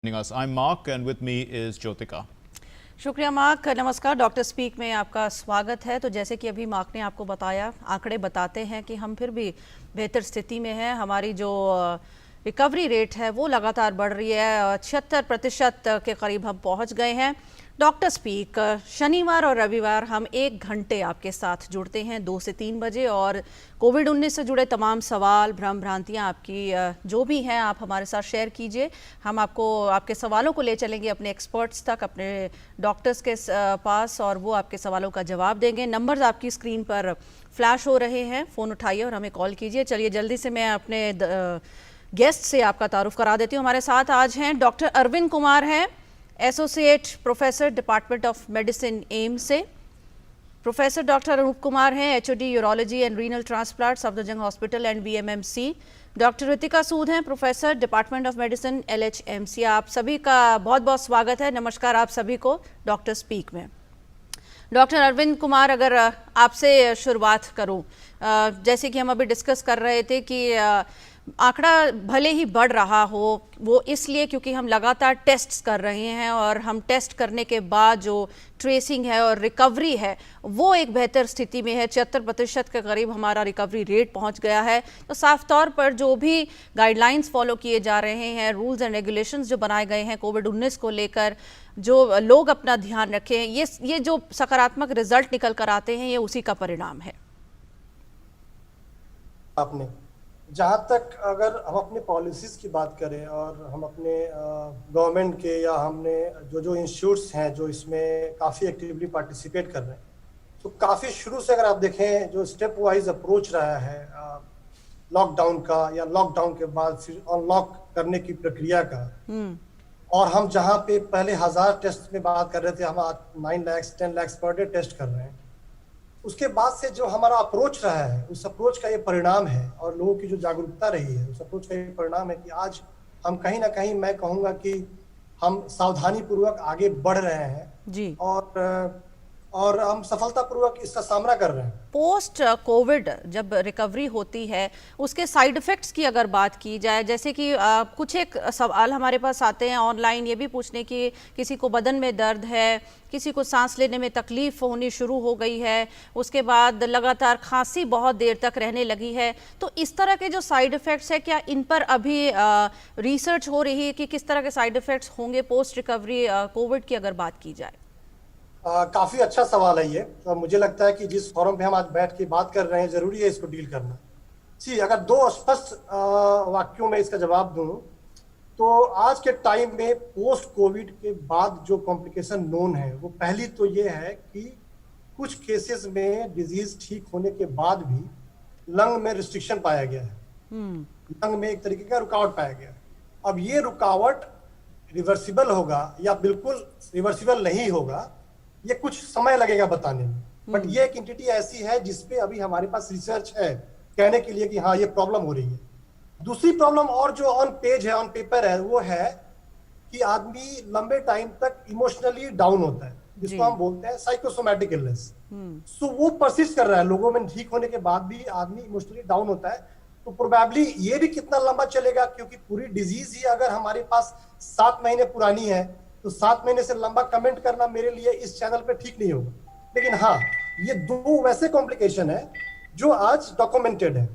Joining us. I'm Mark and with me is Jyotika. शुक्रिया mark. नमस्कार, doctor speak में आपका स्वागत है। तो जैसे कि अभी मार्क ने आपको बताया, आंकड़े बताते हैं कि हम फिर भी बेहतर स्थिति में हैं। हमारी जो रिकवरी रेट है वो लगातार बढ़ रही है, 76% के करीब हम पहुंच गए हैं। डॉक्टर स्पीक शनिवार और रविवार हम 1 घंटे आपके साथ जुड़ते हैं 2 से 3 बजे, और कोविड-19 से जुड़े तमाम सवाल, भ्रम भ्रांतियाँ आपकी जो भी हैं आप हमारे साथ शेयर कीजिए। हम आपको आपके सवालों को ले चलेंगे अपने एक्सपर्ट्स तक, अपने डॉक्टर्स के पास, और वो आपके सवालों का जवाब देंगे। नंबर्स आपकी स्क्रीन पर फ्लैश हो रहे हैं, फ़ोन उठाइए और हमें कॉल कीजिए। चलिए जल्दी से मैं अपने गेस्ट से आपका तारुफ करा देती हूँ। हमारे साथ आज हैं डॉक्टर अरविंद कुमार हैं, associate professor department of medicine AIIMS से। प्रोफेसर डॉक्टर अनूप कुमार हैं, HOD urology and renal transplant, Safdarjung hospital and BMMC. Doctor Ritika Sood हैं, professor department of medicine LHMC. आप सभी का बहुत बहुत स्वागत है। नमस्कार आप सभी को डॉक्टर स्पीक में। डॉक्टर अरविंद कुमार, अगर आपसे शुरुआत करूं, जैसे कि हम अभी डिस्कस कर रहे थे कि आंकड़ा भले ही बढ़ रहा हो, वो इसलिए क्योंकि हम लगातार टेस्ट्स कर रहे हैं, और हम टेस्ट करने के बाद जो ट्रेसिंग है और रिकवरी है वो एक बेहतर स्थिति में है। 76% के करीब हमारा रिकवरी रेट पहुंच गया है। तो साफ तौर पर जो भी गाइडलाइंस फॉलो किए जा रहे हैं, रूल्स एंड रेगुलेशंस जो बनाए गए हैं कोविड-19 को लेकर, जो लोग अपना ध्यान रखें, ये जो सकारात्मक रिजल्ट निकल कर आते हैं, ये उसी का परिणाम है। आपने जहाँ तक अगर हम अपने पॉलिसीज़ की बात करें और हम अपने गवर्नमेंट के या हमने जो इंस्टीट्यूट्स हैं जो इसमें काफ़ी एक्टिवली पार्टिसिपेट कर रहे हैं, तो काफ़ी शुरू से अगर आप देखें जो स्टेप वाइज अप्रोच रहा है लॉकडाउन का या लॉकडाउन के बाद फिर अनलॉक करने की प्रक्रिया का, और हम जहाँ पे पहले 1000 टेस्ट में बात कर रहे थे, हम आज 9 lakh 10 lakh per day test कर रहे हैं। उसके बाद से जो हमारा अप्रोच रहा है, उस अप्रोच का ये परिणाम है, और लोगों की जो जागरूकता रही है उस अप्रोच का ये परिणाम है कि आज हम कहीं ना कहीं, मैं कहूँगा कि हम सावधानी पूर्वक आगे बढ़ रहे हैं जी, और हम सफलतापूर्वक इसका सामना कर रहे हैं। पोस्ट कोविड जब रिकवरी होती है, उसके साइड इफ़ेक्ट्स की अगर बात की जाए, जैसे कि कुछ एक सवाल हमारे पास आते हैं ऑनलाइन ये भी पूछने की, किसी को बदन में दर्द है, किसी को सांस लेने में तकलीफ होनी शुरू हो गई है, उसके बाद लगातार खांसी बहुत देर तक रहने लगी है। तो इस तरह के जो साइड इफ़ेक्ट्स है, क्या इन पर अभी रिसर्च हो रही है कि किस तरह के साइड इफ़ेक्ट्स होंगे पोस्ट रिकवरी कोविड की अगर बात की जाए? काफी अच्छा सवाल है ये, और मुझे लगता है कि जिस फोरम पे हम आज बैठ के बात कर रहे हैं, जरूरी है इसको डील करना। सी, अगर 2 स्पष्ट वाक्यों में इसका जवाब दूं, तो आज के टाइम में पोस्ट कोविड के बाद जो कॉम्प्लिकेशन नोन है, वो पहली तो ये है कि कुछ केसेस में डिजीज ठीक होने के बाद भी लंग में रिस्ट्रिक्शन पाया गया है, लंग में एक तरीके का रुकावट पाया गया है। अब ये रुकावट रिवर्सिबल होगा या बिल्कुल रिवर्सिबल नहीं होगा, ये कुछ समय लगेगा बताने में, बट ये एक एंटिटी ऐसी है जिसपे अभी हमारे पास रिसर्च है कहने के लिए कि हाँ ये प्रॉब्लम हो रही है। दूसरी प्रॉब्लम और जो ऑन पेज है, ऑन पेपर है, वो है कि आदमी लंबे टाइम तक इमोशनली डाउन होता है, जिसको हम बोलते हैं साइकोसोमैटिक इलनेस। सो वो परसिस्ट कर रहा है, लोगों में ठीक होने के बाद भी आदमी इमोशनली डाउन होता है। तो प्रोबेबली ये भी कितना लंबा चलेगा, क्योंकि पूरी डिजीज ही अगर हमारे पास 7 महीने पुरानी है, तो 7 महीने से लंबा कमेंट करना मेरे लिए इस चैनल पे ठीक नहीं होगा। लेकिन हाँ, ये 2 वैसे कॉम्प्लिकेशन है जो आज डॉक्यूमेंटेड है।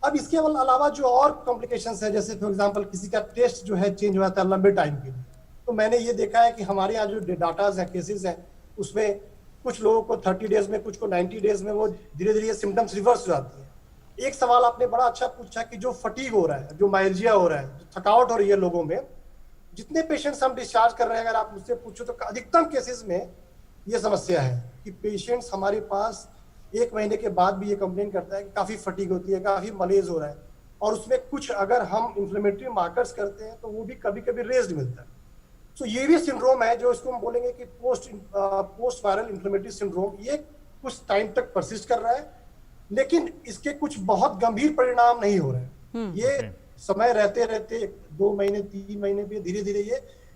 अब इसके अलावा जो और कॉम्प्लिकेशंस है, जैसे फॉर एग्जांपल किसी का टेस्ट जो है चेंज हुआ था लंबे टाइम के लिए, तो मैंने ये देखा है कि हमारे यहाँ जो डाटाज हैं, केसेस हैं, उसमें कुछ लोगों को 30 डेज में, कुछ को 90 डेज में वो धीरे धीरे सिम्टम्स रिवर्स हो जाती है। एक सवाल आपने बड़ा अच्छा पूछा कि जो फटीग हो रहा है, जो माइल्जिया हो रहा है, जो थकावट हो रही है लोगों में, जितने पेशेंट्स हम डिस्चार्ज कर रहे हैं, अगर आप मुझसे पूछो तो अधिकतम केसेस में ये समस्या है कि पेशेंट्स हमारे पास 1 महीने के बाद भी ये कंप्लेन करता है कि काफी फटीग होती है, काफी मलेज हो रहा है, और उसमें कुछ अगर हम इन्फ्लेमेटरी मार्कर्स करते हैं तो वो भी कभी कभी रेज्ड मिलता है। तो ये भी सिंड्रोम है जो इसको हम बोलेंगे कि पोस्ट वायरल इन्फ्लेमेटरी सिंड्रोम। ये कुछ टाइम तक परसिस्ट कर रहा है, लेकिन इसके कुछ बहुत गंभीर परिणाम नहीं हो रहे हैं। ये समय रहते रहते 2 महीने 3 महीने पे धीरे धीरे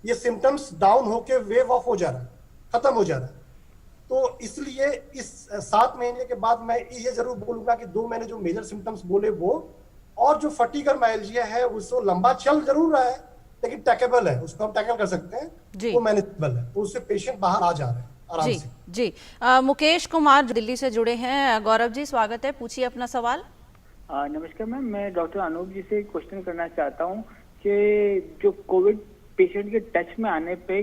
ये सिम्टम्स डाउन होके वेव ऑफ हो जा रहा है, खत्म हो जा रहा है। तो इसलिए इस 7 महीने के बाद मैं ये जरूर बोलूंगा कि 2 महीने जो मेजर सिम्टम्स बोले वो, और जो फटीग और माइल्जिया है उसको लंबा चल जरूर रहा है, लेकिन टैकेबल है, उसको हम टैकल कर सकते हैं, जी। वो मैनेजेबल है, तो उससे पेशेंट बाहर आ जा रहे हैं आराम जी से। जी। मुकेश कुमार दिल्ली से जुड़े हैं। गौरव जी स्वागत है, पूछिए अपना सवाल। नमस्कार मैम, मैं डॉक्टर अनूप जी से क्वेश्चन करना चाहता हूँ कि जो कोविड पेशेंट के टच में आने पे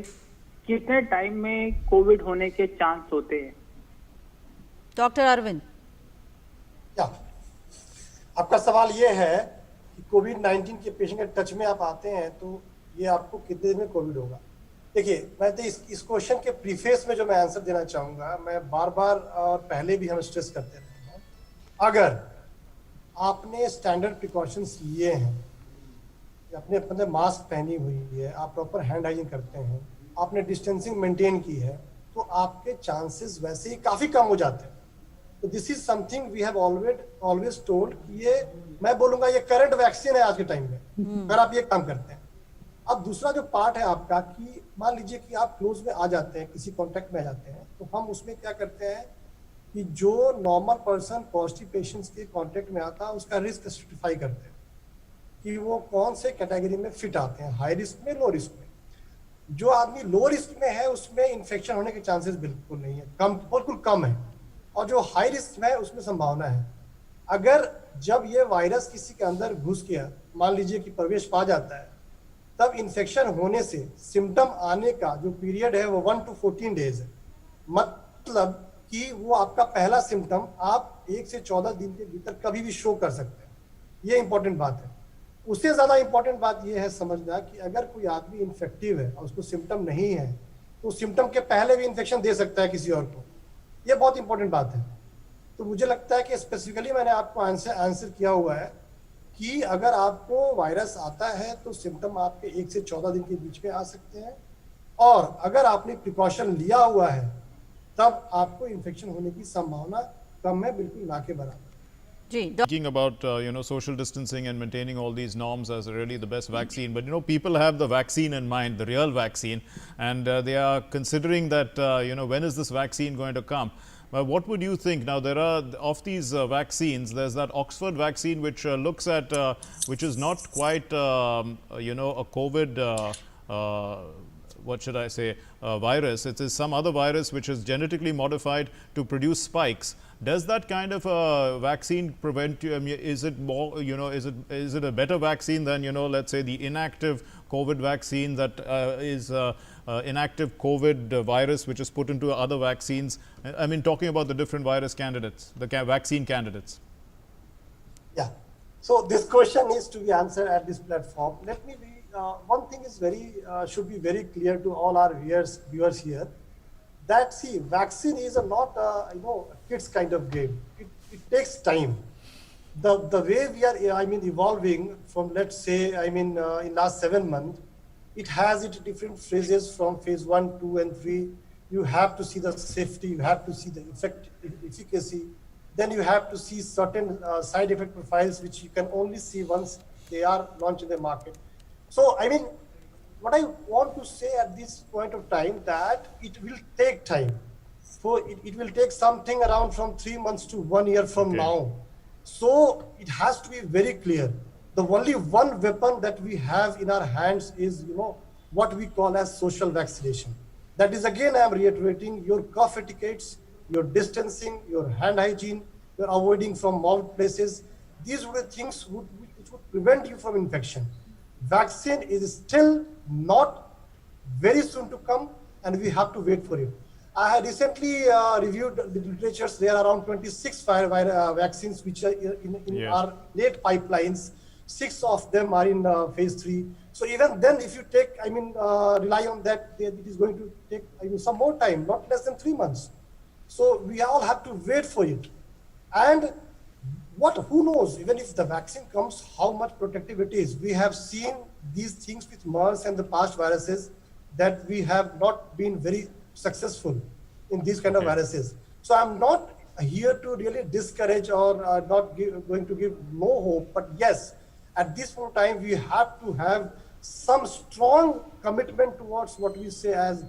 कितने टाइम में कोविड होने के चांस होते हैं? डॉक्टर अरविंद। क्या आपका सवाल ये है कि कोविड-19 के पेशेंट के टच में आप आते हैं तो ये आपको कितने दिन में कोविड होगा? देखिए, मैं तो इस क्वेश्चन के प्रीफेस में जो मैं आंसर देना चाहूँगा, मैं बार-बार और पहले भी हम स्ट्रेस करते रहे हैं, अगर आपने स्टैंडर्ड प्रिकॉशंस लिए हैं, अपने अपने मास्क पहनी हुई है, आप प्रॉपर हैंड हाइजीन करते हैं, आपने डिस्टेंसिंग मेंटेन की है, तो आपके चांसेस वैसे ही काफ़ी कम हो जाते हैं। तो this is something we have always told कि ये, मैं बोलूंगा ये करंट वैक्सीन है आज के टाइम में, अगर आप ये काम करते हैं। अब दूसरा जो पार्ट है आपका कि मान लीजिए कि आप क्लोज में आ जाते हैं, किसी कॉन्टेक्ट में आ जाते हैं, तो हम उसमें क्या करते हैं कि जो नॉर्मल पर्सन पॉजिटिव पेशेंट्स के कॉन्टेक्ट में आता है उसका रिस्क स्ट्रेटिफाई करते हैं कि वो कौन से कैटेगरी में फिट आते हैं, हाई रिस्क में, लो रिस्क में। जो आदमी लो रिस्क में है उसमें इन्फेक्शन होने के चांसेस बिल्कुल नहीं है, बिल्कुल कम है, और जो हाई रिस्क है उसमें संभावना है। अगर जब ये वायरस किसी के अंदर घुस गया, मान लीजिए कि प्रवेश पा जाता है, तब इन्फेक्शन होने से सिम्टम आने का जो पीरियड है वो 1 to 14 डेज है। मतलब कि वो आपका पहला सिम्टम आप 1 से 14 दिन के भीतर कभी भी शो कर सकते हैं। ये इंपॉर्टेंट बात है। उससे ज़्यादा इंपॉर्टेंट बात ये है समझना कि अगर कोई आदमी इन्फेक्टिव है और उसको सिम्टम नहीं है, तो सिम्टम के पहले भी इन्फेक्शन दे सकता है किसी और को। ये बहुत इंपॉर्टेंट बात है। तो मुझे लगता है कि स्पेसिफिकली मैंने आपको आंसर किया हुआ है कि अगर आपको वायरस आता है तो सिम्टम आपके 1 से 14 दिन के बीच में आ सकते हैं, और अगर आपने प्रिकॉशन लिया हुआ है तब आपको इन्फेक्शन होने की संभावना कम है, बिल्कुल ना के बराबर। Speaking about social distancing and maintaining all these norms as really the best vaccine, but people have the vaccine in mind, the real vaccine, and they are considering that when is this vaccine going to come? What would you think? Now there are of these vaccines. There's that Oxford vaccine which looks at which is not quite a COVID. What should I say, virus. It is some other virus which is genetically modified to produce spikes. Does that kind of vaccine prevent you? I mean, is it more, is it a better vaccine than, let's say the inactive COVID vaccine that is inactive COVID virus which is put into other vaccines? I mean, talking about the different virus candidates, the vaccine candidates. Yeah. So this question needs to be answered at this platform. Let me be. One thing is should be very clear to all our viewers here, that see, vaccine is not a kids kind of game. It takes time. The way we are evolving from, let's say, in last 7 months, it has its different phases from phase 1, 2, and 3. You have to see the safety, you have to see the efficacy, then you have to see certain side effect profiles which you can only see once they are launched in the market. So, what I want to say at this point of time, that it will take time. So it will take something around from 3 months to 1 year from now. So it has to be very clear. The only one weapon that we have in our hands is, what we call as social vaccination. That is, again, I am reiterating, your cough etiquettes, your distancing, your hand hygiene, your avoiding from mob places. These were things which would prevent you from infection. Vaccine is still not very soon to come, and we have to wait for it. I had recently reviewed the literatures. There are around 26 vaccines which are in our late pipelines. 6 of them are in phase 3. So even then, if you take, rely on that, it is going to take some more time, not less than 3 months. So we all have to wait for it. And who knows, even if the vaccine comes, how much protective it is. We have seen these things with MERS and the past viruses, that we have not been very successful in these kind of viruses. So I'm not here to really discourage or going to give no hope, but yes, at this point in time, we have to have some strong commitment towards what we say as,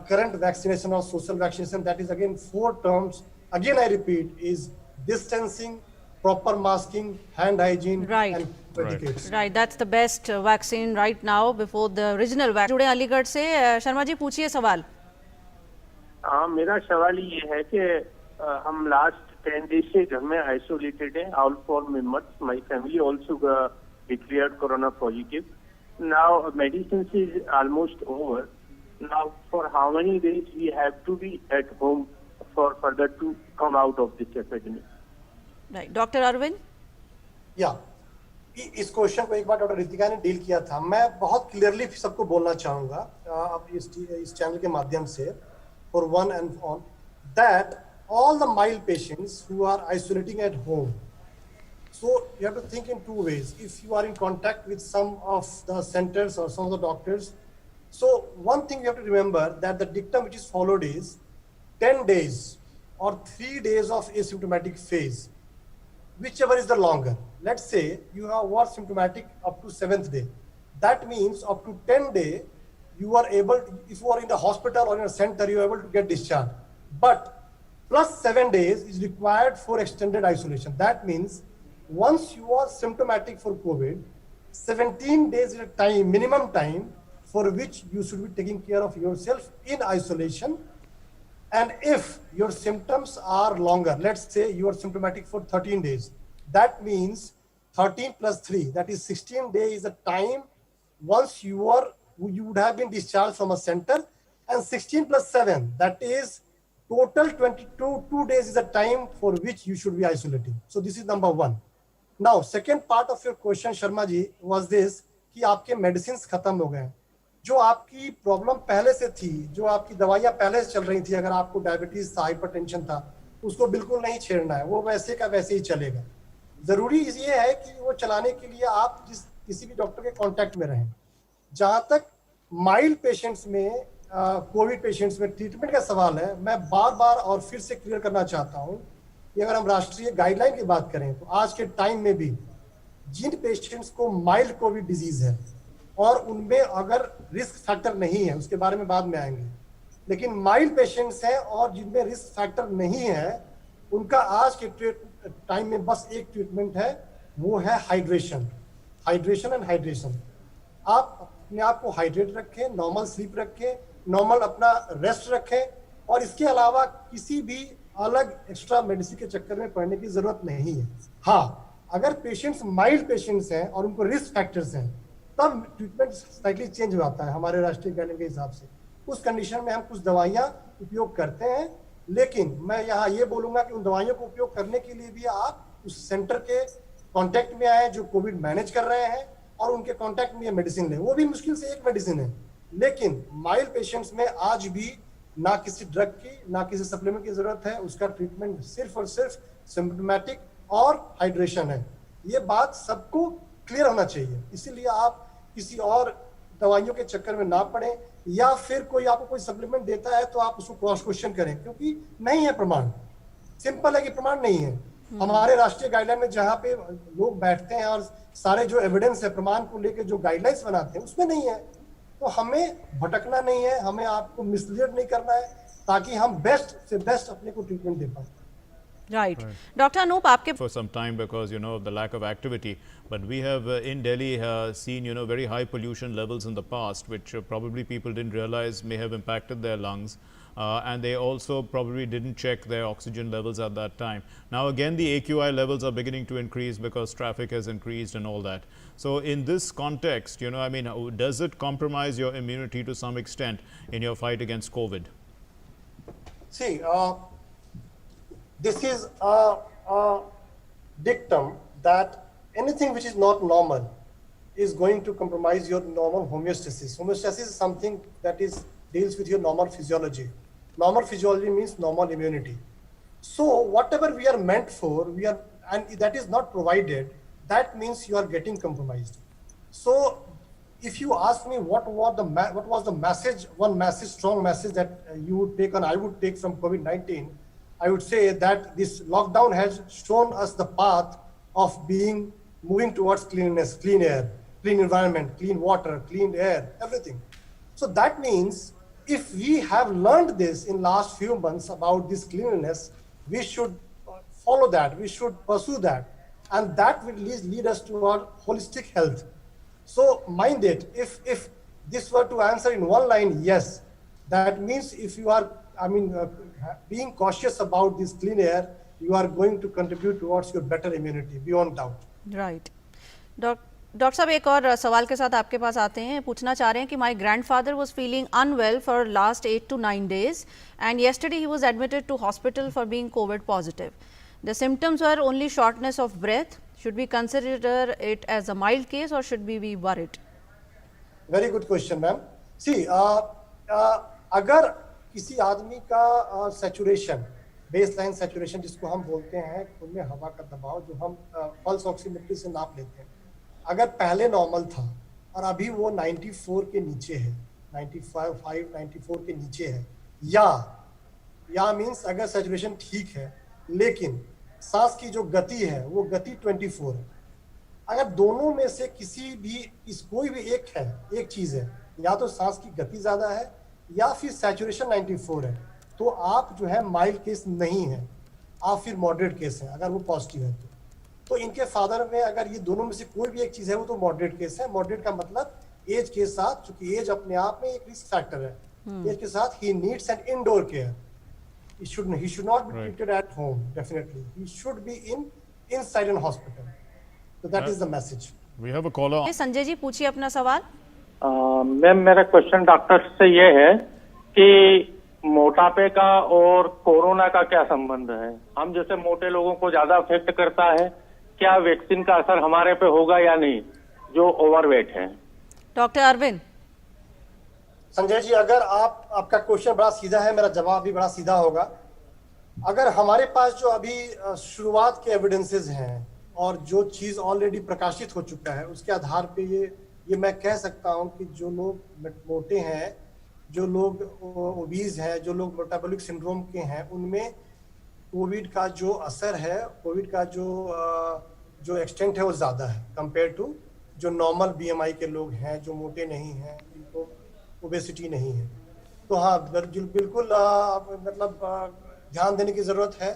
current vaccination or social vaccination. That is, again, 4 terms. Again, I repeat, is distancing, proper masking, hand hygiene, Right. and by Right. decades. Right that's the best vaccine right now before the original vaccine. जुड़े अलीगढ़ से शर्मा जी पूछिए सवाल। हाँ, मेरा सवाल ये है कि हम लास्ट 10 डेज से घर में आइसोलेटेड हैं, all 4 members, my family also declared corona positive. Now medicine is almost over. Now for how many days we have to be at home for further to come out of this epidemic? Right, doctor Arvind. या इस question को एक बार doctor Ritika ने deal किया था। मैं बहुत clearly सबको बोलना चाहूंगा अब इस चैनल के माध्यम से, for one and all, that all the mild patients who are isolating at home, so you have to think in two ways. If you are in contact with some of the centers or some of the doctors, so one thing you have to remember that the dictum which is followed is 10 days or 3 days of asymptomatic phase, whichever is the longer. Let's say you were symptomatic up to 7th day. That means up to 10 day, you are able to, if you are in the hospital or in a center, you are able to get discharged. But plus 7 days is required for extended isolation. That means once you are symptomatic for COVID, 17 days is a time, minimum time for which you should be taking care of yourself in isolation. And if your symptoms are longer, let's say you are symptomatic for 13 days, that means 13 plus 3, that is 16 days is the time once you would have been discharged from a center, and 16 plus 7, that is total 2 days is the time for which you should be isolating. So this is number one. Now second part of your question Sharma ji was this कि आपके medicines खत्म हो गए, जो आपकी problem पहले से थी, जो आपकी दवाइयाँ पहले से चल रही थी, अगर आपको डायबिटीज था, हाइपरटेंशन था, उसको बिल्कुल नहीं छेड़ना है, वो वैसे का वैसे ही चलेगा। जरूरी ये है कि वो चलाने के लिए आप किसी भी डॉक्टर के कांटेक्ट में रहें। जहां तक माइल्ड पेशेंट्स में कोविड पेशेंट्स में ट्रीटमेंट का सवाल है, मैं बार बार और फिर से क्लियर करना चाहता हूं कि अगर हम राष्ट्रीय गाइडलाइन की बात करें तो आज के टाइम में भी जिन पेशेंट्स को माइल्ड कोविड डिजीज है और उनमें अगर रिस्क फैक्टर नहीं है, उसके बारे में बाद में आएंगे, लेकिन माइल्ड पेशेंट्स हैं और जिनमें रिस्क फैक्टर नहीं है, उनका आज के टाइम में बस एक ट्रीटमेंट है, वो है हाइड्रेशन एंड हाइड्रेशन। आप अपने आप को हाइड्रेट रखें, नॉर्मल स्लीप रखें, नॉर्मल अपना रेस्ट रखें, और इसके अलावा किसी भी अलग एक्स्ट्रा मेडिसिन के चक्कर में पड़ने की जरूरत नहीं है। हाँ, अगर पेशेंट्स माइल्ड पेशेंट्स हैं और उनको रिस्क फैक्टर्स हैं, तब ट्रीटमेंट स्लाइटली चेंज होता है हमारे राष्ट्रीय गाइडलाइन के हिसाब से। उस कंडीशन में हम कुछ दवाइयाँ उपयोग करते हैं, लेकिन मैं यहाँ ये बोलूंगा कि उन दवाइयों को उपयोग करने के लिए भी आप उस सेंटर के कांटेक्ट में आए जो कोविड मैनेज कर रहे हैं, और उनके कांटेक्ट में ये मेडिसिन लें। वो भी मुश्किल से एक मेडिसिन है, लेकिन माइल्ड पेशेंट्स में आज भी ना किसी ड्रग की ना किसी सप्लीमेंट की जरूरत है। उसका ट्रीटमेंट सिर्फ और सिर्फ सिम्प्टोमेटिक और हाइड्रेशन है। ये बात सबको क्लियर होना चाहिए, इसीलिए आप किसी और दवाइयों के चक्कर में ना पड़े, या फिर कोई आपको कोई सप्लीमेंट देता है तो आप उसको क्रॉस क्वेश्चन करें, क्योंकि नहीं है प्रमाण। सिंपल है कि प्रमाण नहीं है। हमारे राष्ट्रीय गाइडलाइन में जहाँ पे लोग बैठते हैं और सारे जो एविडेंस है प्रमाण को लेकर जो गाइडलाइंस बनाते हैं उसमें नहीं है, तो हमें भटकना नहीं है, हमें आपको मिसलीड नहीं करना है, ताकि हम बेस्ट से बेस्ट अपने को ट्रीटमेंट दे पाए। Right. Dr. Anup, आपके For some time because of the lack of activity, but we have in Delhi seen very high pollution levels in the past, which probably people didn't realize may have impacted their lungs, and they also probably didn't check their oxygen levels at that time. Now again the AQI levels are beginning to increase because traffic has increased and all that. So in this context, I mean, does it compromise your immunity to some extent in your fight against COVID? See, this is a dictum that anything which is not normal is going to compromise your normal homeostasis. Homeostasis is something that deals with your normal physiology. Normal physiology means normal immunity. So whatever we are meant for, and that is not provided, that means you are getting compromised. So if you ask me what was the message, strong message that you would take and I would take from COVID-19, I would say that this lockdown has shown us the path of moving towards cleanliness, clean air, clean environment, clean water, clean air, everything. So that means if we have learned this in last few months about this cleanliness, we should follow that, we should pursue that. and that will lead us to our holistic health. So mind it, if this were to answer in one line, yes, that means if you are, being cautious about this clean air, you are going to contribute towards your better immunity, beyond doubt. Right. Doctor साहब, एक और सवाल के साथ आपके पास आते हैं। पूछना चाह रहे हैं कि my grandfather was feeling unwell for last 8 to 9 days and yesterday he was admitted to hospital for being COVID positive. The symptoms were only shortness of breath. Should we consider it as a mild case or should we be worried? Very good question ma'am. See अगर किसी आदमी का saturation, baseline saturation जिसको हम बोलते हैं, खून में हवा का दबाव जो हम पल्स ऑक्सीमीटर से नाप लेते हैं, अगर पहले नॉर्मल था और अभी वो 94 के नीचे है, 94 के नीचे है, या मीन्स अगर सैचुरेशन ठीक है लेकिन सांस की जो गति है वो गति 24 है, अगर दोनों में से किसी भी कोई भी एक चीज है, या तो सांस की गति ज्यादा है या फिर सैचुरेशन 94 है, तो आप जो है माइल्ड केस नहीं है, आप फिर मॉडरेट केस है अगर वो पॉजिटिव है तो इनके फादर में अगर ये दोनों में से कोई भी एक चीज है वो तो मॉडरेट केस है। मॉडरेट का मतलब एज के साथ, चूंकि एज अपने आप में एक रिस्क फैक्टर है, एज के साथ he needs an indoor care, he should not be treated at home, definitely he should be inside an hospital. So that is the message. We have a caller. Sanjay ji, पूछिए अपना सवाल। Ma'am, मेरा question doctor से ये है कि मोटापे का और कोरोना का क्या संबंध है? हम जैसे मोटे लोगों को ज्यादा अफेक्ट करता है, क्या वैक्सीन का असर हमारे पे होगा या नहीं, जो ओवरवेट है? डॉक्टर अरविंद। संजय जी, अगर आपका क्वेश्चन बड़ा सीधा है, मेरा जवाब भी बड़ा सीधा होगा। अगर हमारे पास जो अभी शुरुआत के एविडेंसेस हैं और जो चीज ऑलरेडी प्रकाशित हो चुका है, उसके आधार पे ये मैं कह सकता हूं कि जो लोग मोटे हैं, जो लोग ओबीज हैं, जो लोग मेटाबॉलिक सिंड्रोम के हैं, उनमें कोविड का जो असर है, कोविड का जो एक्सटेंट है वो ज्यादा है कंपेयर टू जो नॉर्मल बीएमआई के लोग हैं, जो मोटे नहीं हैं, जिनको ओबेसिटी नहीं है। तो हाँ, बिल्कुल ध्यान देने की जरूरत है।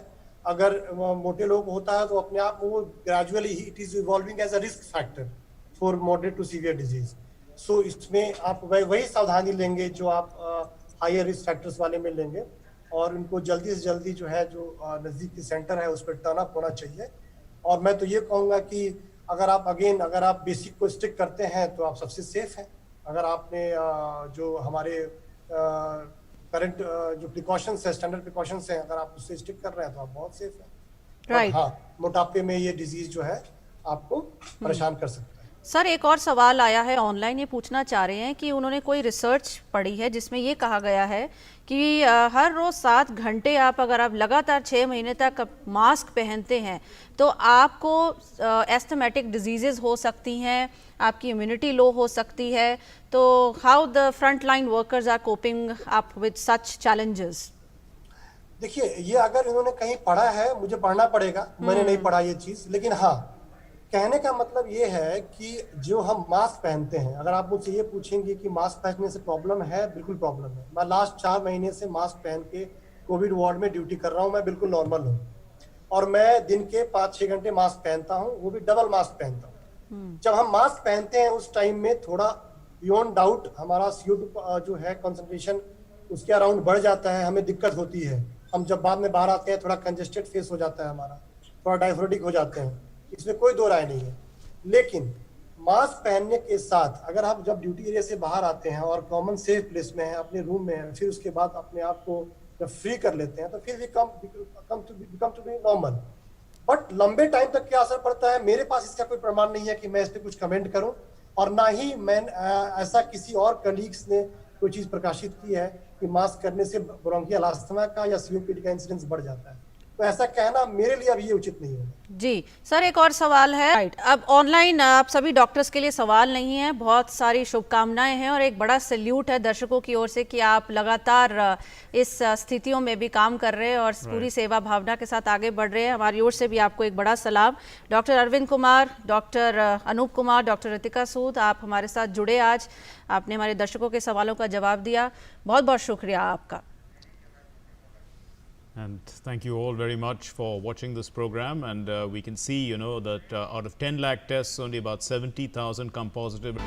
अगर मोटे लोग होता है तो अपने आप वो gradually it is evolving as a risk factor for moderate to severe disease. So इसमें आप वही सावधानी लेंगे जो आप हायर रिस्क फैक्टर्स वाले में लेंगे, और उनको जल्दी से जल्दी जो है जो नजदीकी सेंटर है उस पर टर्न अप होना चाहिए। और मैं तो ये कहूँगा कि अगर आप बेसिक को स्टिक करते हैं तो आप सबसे सेफ हैं। अगर आपने जो हमारे करंट जो प्रिकॉशंस है, स्टैंडर्ड प्रिकॉशंस हैं, अगर आप उससे स्टिक कर रहे हैं तो आप बहुत सेफ हैं। राइट। हाँ, मोटापे में ये डिजीज जो है आपको परेशान कर सकता है। सर, एक और सवाल आया है ऑनलाइन, ये पूछना चाह रहे हैं कि उन्होंने कोई रिसर्च पढ़ी है जिसमें ये कहा गया है कि हर रोज 7 घंटे अगर आप लगातार 6 महीने तक मास्क पहनते हैं तो आपको एस्थमेटिक डिजीजेज हो सकती हैं, आपकी इम्यूनिटी लो हो सकती है। तो how the front line workers are coping up with such challenges? देखिए, ये अगर इन्होंने कहीं पढ़ा है, मुझे पढ़ना पड़ेगा, मैंने नहीं पढ़ा ये चीज, लेकिन हाँ, कहने का मतलब ये है कि जो हम मास्क पहनते हैं, अगर आप मुझसे ये पूछेंगे कि मास्क पहनने से प्रॉब्लम है, बिल्कुल प्रॉब्लम है। मैं लास्ट 4 महीने से मास्क पहन के कोविड वार्ड में ड्यूटी कर रहा हूँ, मैं बिल्कुल नॉर्मल हूँ, और मैं दिन के 5-6 घंटे मास्क पहनता हूँ, वो भी डबल मास्क पहनता हूँ। जब हम मास्क पहनते हैं उस टाइम में थोड़ा बियॉन्ड डाउट हमारा CO2 जो है कंसंट्रेशन उसके अराउंड बढ़ जाता है, हमें दिक्कत होती है। हम जब बाद में बाहर आते हैं थोड़ा कंजेस्टेड फेस हो जाता है हमारा, थोड़ा डायफोरेटिक हो जाते हैं, इसमें कोई दो राय नहीं है। लेकिन मास्क पहनने के साथ अगर आप जब ड्यूटी एरिया से बाहर आते हैं और कॉमन सेफ प्लेस में हैं, अपने रूम में हैं, फिर उसके बाद अपने आप को जब फ्री कर लेते हैं तो फिर we become to be normal. But लंबे टाइम तक क्या असर पड़ता है, मेरे पास इसका कोई प्रमाण नहीं है कि मैं इस पर कुछ कमेंट करूं, और ना ही मैं ऐसा किसी और कलीग्स ने कोई चीज प्रकाशित की है कि मास्क करने से ब्रोंकियल अस्थमा का या COPD का इंसिडेंस बढ़ जाता है। तो ऐसा कहना मेरे लिए अभी ये उचित नहीं है। जी सर, एक और सवाल है। राइट, अब ऑनलाइन आप सभी डॉक्टर्स के लिए सवाल नहीं है, बहुत सारी शुभकामनाएं हैं और एक बड़ा सैल्यूट है दर्शकों की ओर से कि आप लगातार इस स्थितियों में भी काम कर रहे हैं और पूरी सेवा भावना के साथ आगे बढ़ रहे हैं। हमारी ओर से भी आपको एक बड़ा सलाम। Doctor Arvind Kumar, doctor Anoop Kumar, doctor Ritika Sood, आप हमारे साथ जुड़े आज, आपने हमारे दर्शकों के सवालों का जवाब दिया, बहुत बहुत शुक्रिया आपका। And thank you all very much for watching this program. And we can see, that out of 10 lakh tests, only about 70,000 come positive.